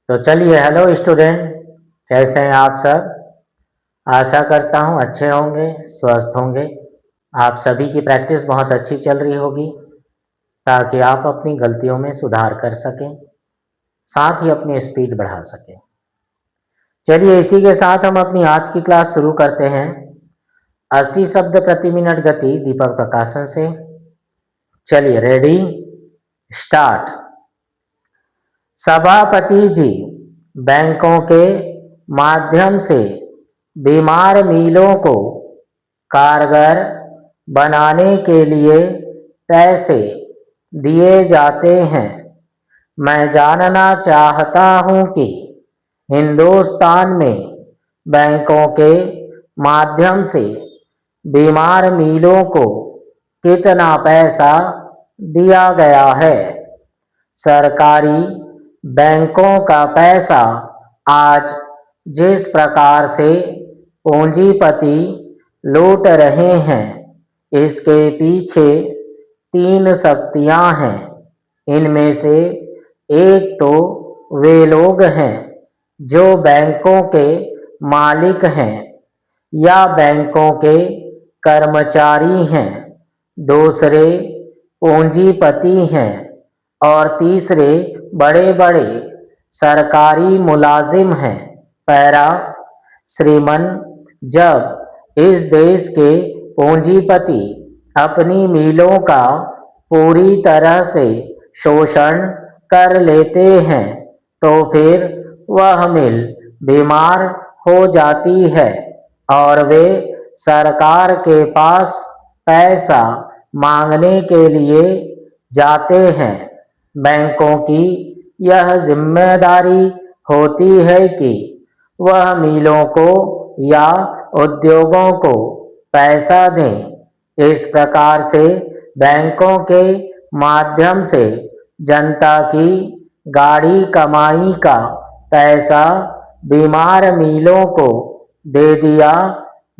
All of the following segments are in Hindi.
तो चलिए, हेलो स्टूडेंट, कैसे हैं आप सब। आशा करता हूं अच्छे होंगे, स्वस्थ होंगे। आप सभी की प्रैक्टिस बहुत अच्छी चल रही होगी ताकि आप अपनी गलतियों में सुधार कर सकें, साथ ही अपनी स्पीड बढ़ा सकें। चलिए, इसी के साथ हम अपनी आज की क्लास शुरू करते हैं। 80 शब्द प्रति मिनट गति, दीपक प्रकाशन से। चलिए, रेडी, स्टार्ट। सभापति जी, बैंकों के माध्यम से बीमार मिलों को कारगर बनाने के लिए पैसे दिए जाते हैं। मैं जानना चाहता हूं कि हिंदुस्तान में बैंकों के माध्यम से बीमार मिलों को कितना पैसा दिया गया है। सरकारी बैंकों का पैसा आज जिस प्रकार से पूंजीपति लूट रहे हैं, इसके पीछे 3 शक्तियां हैं। इनमें से एक तो वे लोग हैं जो बैंकों के मालिक हैं या बैंकों के कर्मचारी हैं, दूसरे पूंजीपति हैं और तीसरे बड़े बड़े सरकारी मुलाजिम हैं। पैरा, श्रीमान, जब इस देश के पूंजीपति अपनी मिलों का पूरी तरह से शोषण कर लेते हैं तो फिर वह मिल बीमार हो जाती है और वे सरकार के पास पैसा मांगने के लिए जाते हैं। बैंकों की यह जिम्मेदारी होती है कि वह मिलों को या उद्योगों को पैसा दें। इस प्रकार से बैंकों के माध्यम से जनता की गाढ़ी कमाई का पैसा बीमार मिलों को दे दिया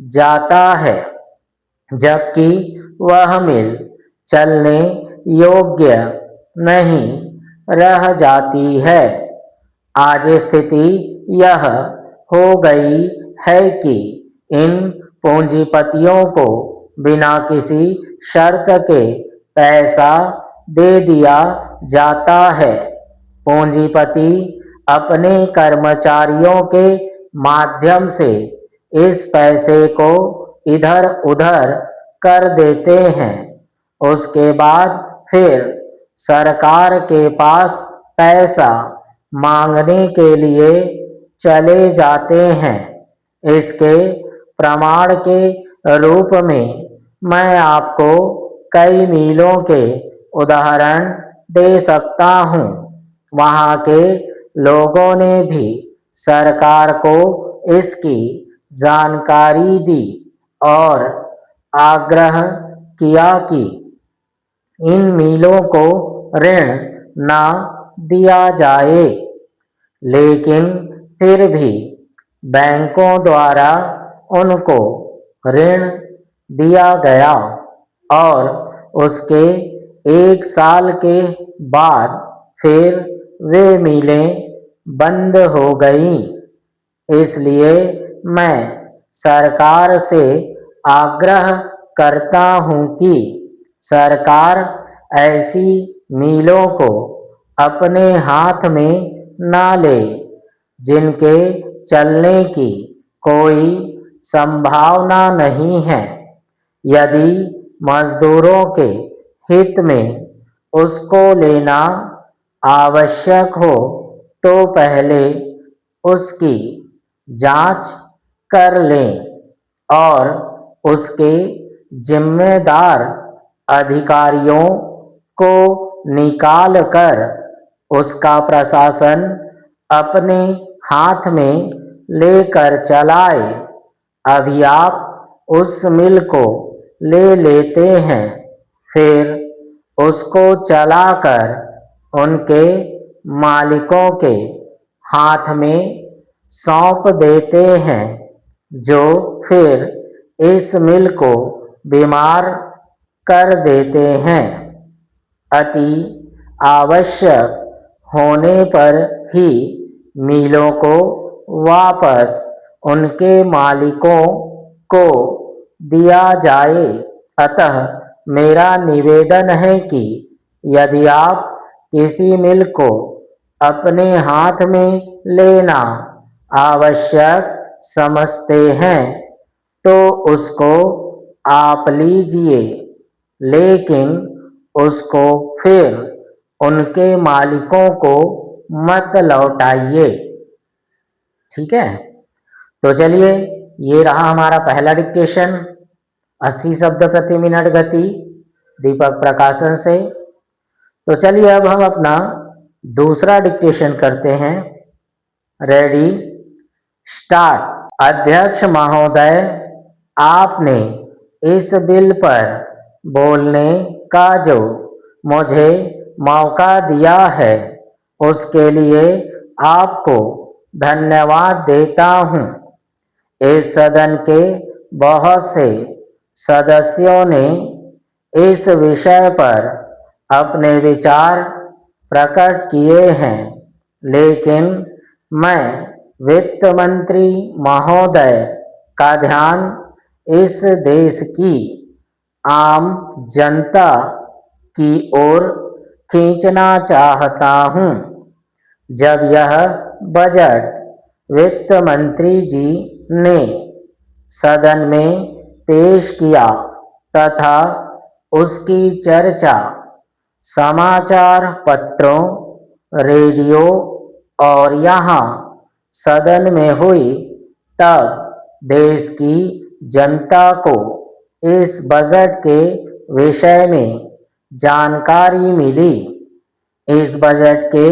जाता है, जबकि वह मिल चलने योग्य नहीं रह जाती है। आज स्थिति यह हो गई है कि इन पूंजीपतियों को बिना किसी शर्त के पैसा दे दिया जाता है। पूंजीपति अपने कर्मचारियों के माध्यम से इस पैसे को इधर उधर कर देते हैं। उसके बाद फिर सरकार के पास पैसा मांगने के लिए चले जाते हैं। इसके प्रमाण के रूप में मैं आपको कई मिलों के उदाहरण दे सकता हूं। वहां के लोगों ने भी सरकार को इसकी जानकारी दी और आग्रह किया कि इन मिलों को ऋण न दिया जाए, लेकिन फिर भी बैंकों द्वारा उनको ऋण दिया गया और उसके 1 साल के बाद फिर वे मिलें बंद हो गईं। इसलिए मैं सरकार से आग्रह करता हूं कि सरकार ऐसी मिलों को अपने हाथ में न ले जिनके चलने की कोई संभावना नहीं है। यदि मजदूरों के हित में उसको लेना आवश्यक हो तो पहले उसकी जांच कर लें और उसके जिम्मेदार अधिकारियों को निकाल कर उसका प्रशासन अपने हाथ में लेकर चलाए। अभी आप उस मिल को ले लेते हैं, फिर उसको चलाकर उनके मालिकों के हाथ में सौंप देते हैं, जो फिर इस मिल को बीमार कर देते हैं। अति आवश्यक होने पर ही मिलों को वापस उनके मालिकों को दिया जाए। अतः मेरा निवेदन है कि यदि आप किसी मिल को अपने हाथ में लेना आवश्यक समझते हैं तो उसको आप लीजिए, लेकिन उसको फिर उनके मालिकों को मत लौटाइए। ठीक है, तो चलिए, ये रहा हमारा पहला डिक्टेशन, 80 शब्द प्रति मिनट गति, दीपक प्रकाशन से। तो चलिए अब हम अपना दूसरा डिक्टेशन करते हैं। Ready, start. अध्यक्ष महोदय, आपने इस बिल पर बोलने का जो मुझे मौका दिया है उसके लिए आपको धन्यवाद देता हूँ। इस सदन के बहुत से सदस्यों ने इस विषय पर अपने विचार प्रकट किए हैं, लेकिन मैं वित्त मंत्री महोदय का ध्यान इस देश की आम जनता की ओर खींचना चाहता हूँ। जब यह बजट वित्त मंत्री जी ने सदन में पेश किया तथा उसकी चर्चा समाचार पत्रों, रेडियो और यहाँ सदन में हुई, तब देश की जनता को इस बजट के विषय में जानकारी मिली। इस बजट के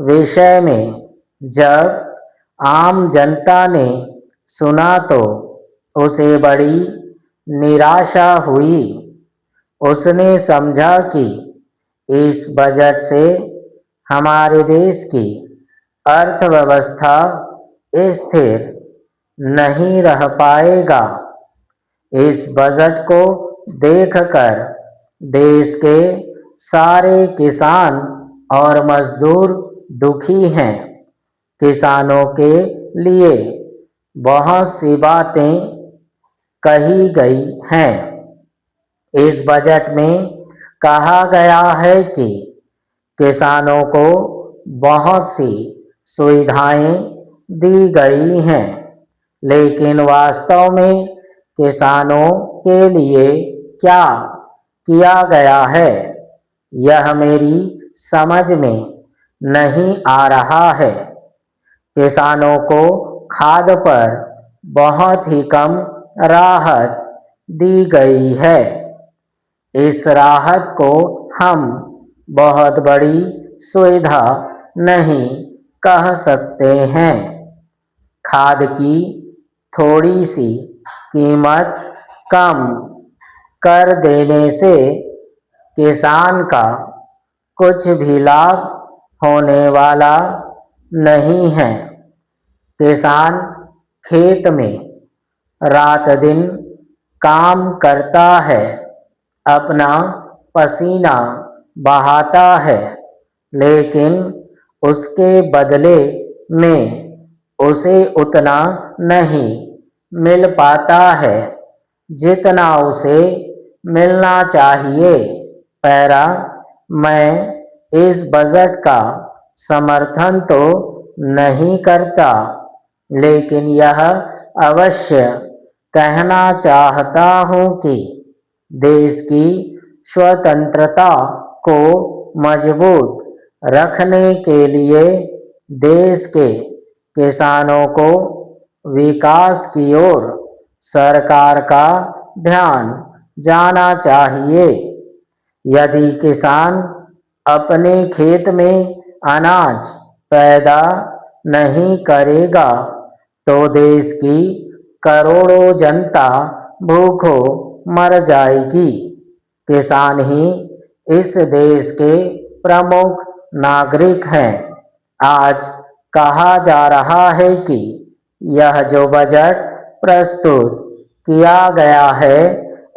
विषय में जब आम जनता ने सुना तो उसे बड़ी निराशा हुई। उसने समझा कि इस बजट से हमारे देश की अर्थव्यवस्था स्थिर नहीं रह पाएगा। इस बजट को देखकर देश के सारे किसान और मजदूर दुखी हैं। किसानों के लिए बहुत सी बातें कही गई हैं। इस बजट में कहा गया है कि किसानों को बहुत सी सुविधाएं दी गई हैं, लेकिन वास्तव में किसानों के लिए क्या किया गया है यह मेरी समझ में नहीं आ रहा है। किसानों को खाद पर बहुत ही कम राहत दी गई है। इस राहत को हम बहुत बड़ी सुविधा नहीं कह सकते हैं। खाद की थोड़ी सी कीमत कम कर देने से किसान का कुछ भी लाभ होने वाला नहीं है। किसान खेत में रात दिन काम करता है, अपना पसीना बहाता है, लेकिन उसके बदले में उसे उतना नहीं मिल पाता है जितना उसे मिलना चाहिए। पैरा, मैं इस बजट का समर्थन तो नहीं करता, लेकिन यह अवश्य कहना चाहता हूँ कि देश की स्वतंत्रता को मजबूत रखने के लिए देश के किसानों को विकास की ओर सरकार का ध्यान जाना चाहिए। यदि किसान अपने खेत में अनाज पैदा नहीं करेगा तो देश की करोड़ों जनता भूखों मर जाएगी। किसान ही इस देश के प्रमुख नागरिक हैं। आज कहा जा रहा है कि यह जो बजट प्रस्तुत किया गया है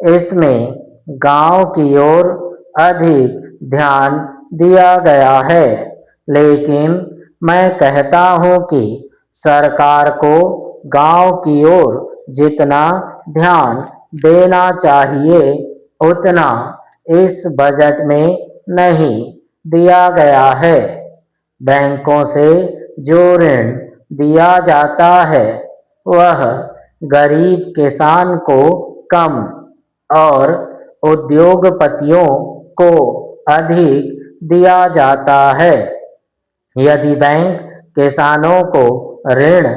इसमें गांव की ओर अधिक ध्यान दिया गया है, लेकिन मैं कहता हूँ कि सरकार को गांव की ओर जितना ध्यान देना चाहिए उतना इस बजट में नहीं दिया गया है। बैंकों से जो ऋण दिया जाता है वह गरीब किसान को कम और उद्योगपतियों को अधिक दिया जाता है। यदि बैंक किसानों को ऋण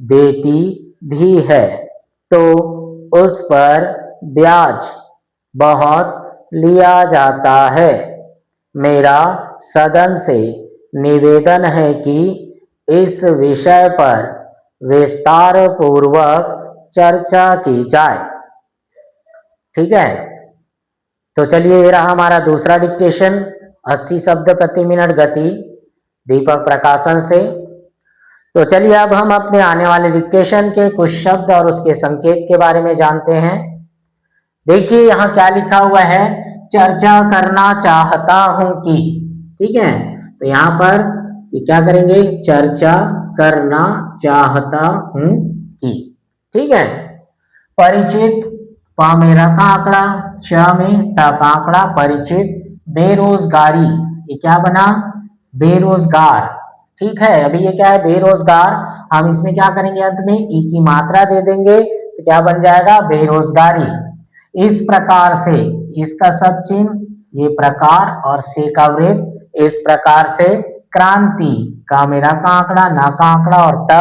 देती भी है तो उस पर ब्याज बहुत लिया जाता है। मेरा सदन से निवेदन है कि इस विषय पर विस्तार पूर्वक चर्चा की जाए। ठीक है, तो चलिए ये रहा हमारा दूसरा डिक्टेशन, 80 शब्द प्रति मिनट गति, दीपक प्रकाशन से। तो चलिए अब हम अपने आने वाले डिक्टेशन के कुछ शब्द और उसके संकेत के बारे में जानते हैं। देखिए यहाँ क्या लिखा हुआ है, चर्चा करना चाहता हूं कि। ठीक है, तो यहाँ पर ये क्या करेंगे, चर्चा करना चाहता हूं कि। ठीक है, परिचित, प मेरा का आंकड़ा, च में ट का आंकड़ा, परिचित। बेरोजगारी, ये क्या बना, बेरोजगार। ठीक है, अभी ये क्या है, बेरोजगार। हम इसमें क्या करेंगे, अंत में ई की मात्रा दे देंगे तो क्या बन जाएगा, बेरोजगारी। इस प्रकार से, इसका सब चिन्ह, ये प्रकार और से का वृत्त, इस प्रकार से। क्रांति, का मेरा का आंकड़ा, ना का आंकड़ा और त,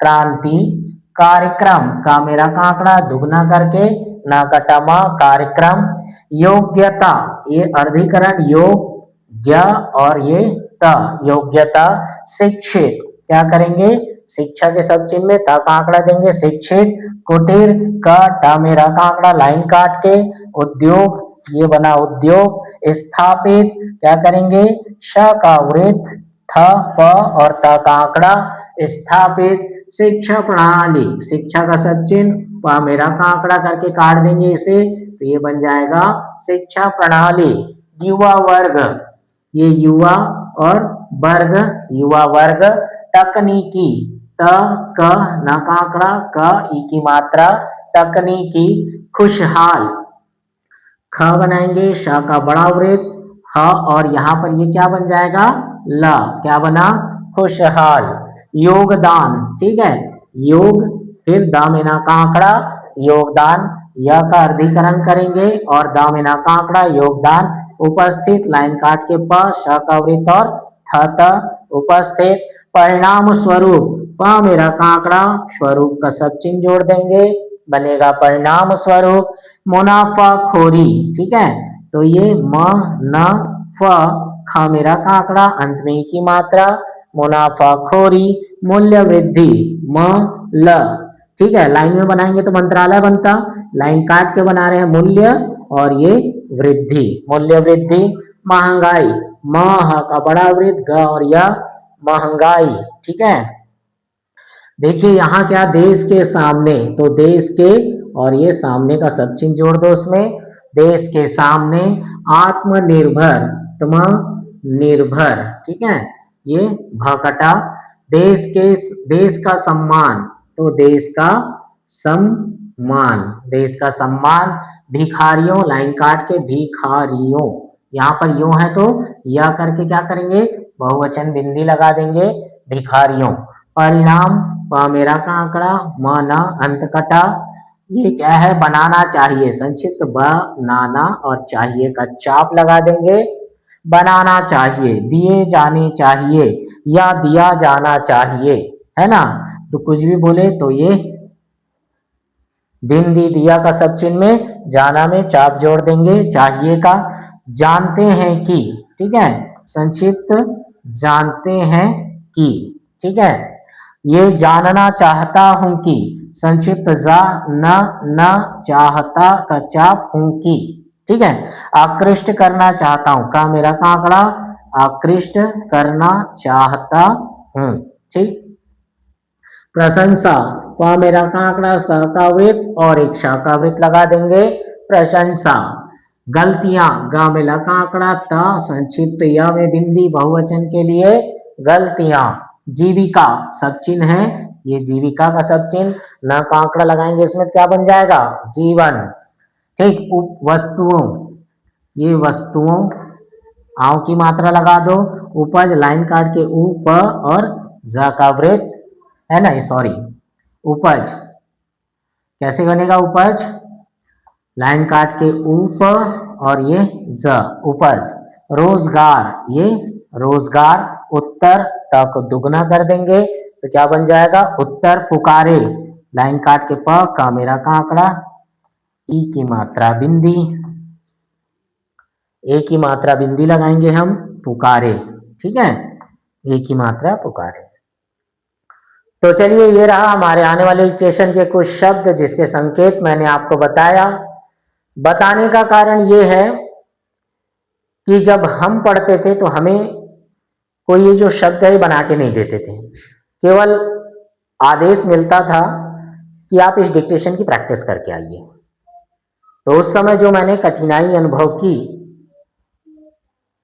क्रांति। कार्यक्रम, का मेरा का आंकड़ा दुगना करके, ना कटमा, कार्यक्रम। योग्यता, ये अर्धीकरण, योग्य और ये त, योग्यता। शिक्षित, क्या करेंगे, शिक्षा के सब चिन्ह में ता का आंकड़ा देंगे, शिक्षित। कुटीर, का टा मेरा का आंकड़ा लाइन काट के, उद्योग, ये बना उद्योग। स्थापित, क्या करेंगे, श का वृत्त, थ प और त का आंकड़ा, स्थापित। शिक्षा प्रणाली, शिक्षा का सब चिन्ह, प मेरा का आंकड़ा करके काट देंगे इसे, तो ये बन जाएगा शिक्षा प्रणाली। युवा वर्ग, ये युवा और वर्ग, युवा वर्ग। तकनीकी, त क न का आंकड़ा, क ई की मात्रा, तकनीकी। खुशहाल, ख बनाएंगे, श का बड़ा वृत्त, ह और यहाँ पर ये क्या बन जाएगा, ल, क्या बना, खुशहाल। योगदान, ठीक है, योग फिर दामिना का आंकड़ा, योगदान। य का अर्धीकरण करेंगे और दामिना का आंकड़ा, योगदान। उपस्थित, लाइन काट के प, श का वृत्त और थ त, उपस्थित। परिणाम स्वरूप, प मेरा का आंकड़ा, स्वरूप का सब चिन्ह जोड़ देंगे, बनेगा परिणाम स्वरूप। मुनाफाखोरी, ठीक है, तो ये म न फ, ख मेरा का आंकड़ा, अंत में की मात्रा, मुनाफाखोरी। मूल्य वृद्धि, म ल, ठीक है, लाइन में बनाएंगे तो मंत्रालय बनता, लाइन काट के बना रहे हैं, मूल्य और ये वृद्धि, मूल्य वृद्धि। महंगाई, म ह का बड़ा वृत्त, ग और य, महंगाई। ठीक है, देखिए यहाँ क्या, देश के सामने, तो देश के और ये सामने का सब चिन्ह जोड़ दो उसमें, देश के सामने। आत्मनिर्भर, तुम निर्भर, ठीक है, ये भकटा। देश के, देश का सम्मान, तो देश का सम्मान, देश का सम्मान। भिखारियों, लाइन काट के, भिखारियों, यहाँ पर यूं है तो यह करके क्या करेंगे, बहुवचन बिंदी लगा देंगे, भिखारियों। परिणाम, प मेरा का आंकड़ा, म न अंत कटा, ये क्या है, बनाना चाहिए, संक्षिप्त बनाना और चाहिए का चाप लगा देंगे, बनाना चाहिए। दिए जाने चाहिए या दिया जाना चाहिए, है ना, तो कुछ भी बोले तो ये दिन दी दिया का सब चिन्ह में, जाना में चाप जोड़ देंगे, चाहिए का। जानते हैं कि, ठीक है, संक्षिप्त जानते हैं कि, ठीक है, ये जानना चाहता हूं कि, संक्षिप्त जा न चाहता का चाप हूं कि। ठीक है, आकृष्ट करना चाहता हूं, का मेरा का आंकड़ा, आकृष्ट करना चाहता हूं। ठीक, प्रशंसा, प मेरा का आंकड़ा, स का वृत्त और एक श का वृत्त लगा देंगे, प्रशंसा। गलतियां, ग में ल का आंकड़ा, त संक्षिप्त य में बिंदी बहुवचन के लिए, गलतियां। जीविका सब चिन्ह है, ये जीविका का सब चिन्ह, न का आंकड़ा लगाएंगे इसमें क्या बन जाएगा, जीवन। ठीक, वस्तुओं, ये वस्तुओं, आव की मात्रा लगा दो, उपज लाइन काट के उ प और ज का वृत्त है ना, सॉरी उपज, कैसे बनेगा उपज, लाइन काट के ऊप और ये ज, उपज। रोजगार, ये रोजगार, उत्तर तक दुगना कर देंगे तो क्या बन जाएगा, उत्तर पुकारे, लाइन काट के प का मेरा का आंकड़ा, ई की मात्रा बिंदी, ए की मात्रा बिंदी लगाएंगे हम, पुकारे। ठीक है, ए की मात्रा पुकारे। तो चलिए ये रहा हमारे आने वाले इक्वेशन के कुछ शब्द जिसके संकेत मैंने आपको बताया। बताने का कारण ये है कि जब हम पढ़ते थे तो हमें कोई ये जो शब्द है बना के नहीं देते थे, केवल आदेश मिलता था कि आप इस डिक्टेशन की प्रैक्टिस करके आइए। तो उस समय जो मैंने कठिनाई अनुभव की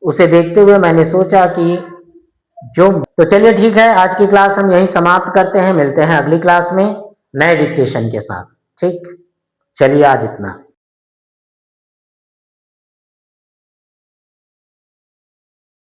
उसे देखते हुए मैंने सोचा कि तो चलिए ठीक है, आज की क्लास हम यहीं समाप्त करते हैं, मिलते हैं अगली क्लास में नए डिक्टेशन के साथ। ठीक, चलिए आज इतना।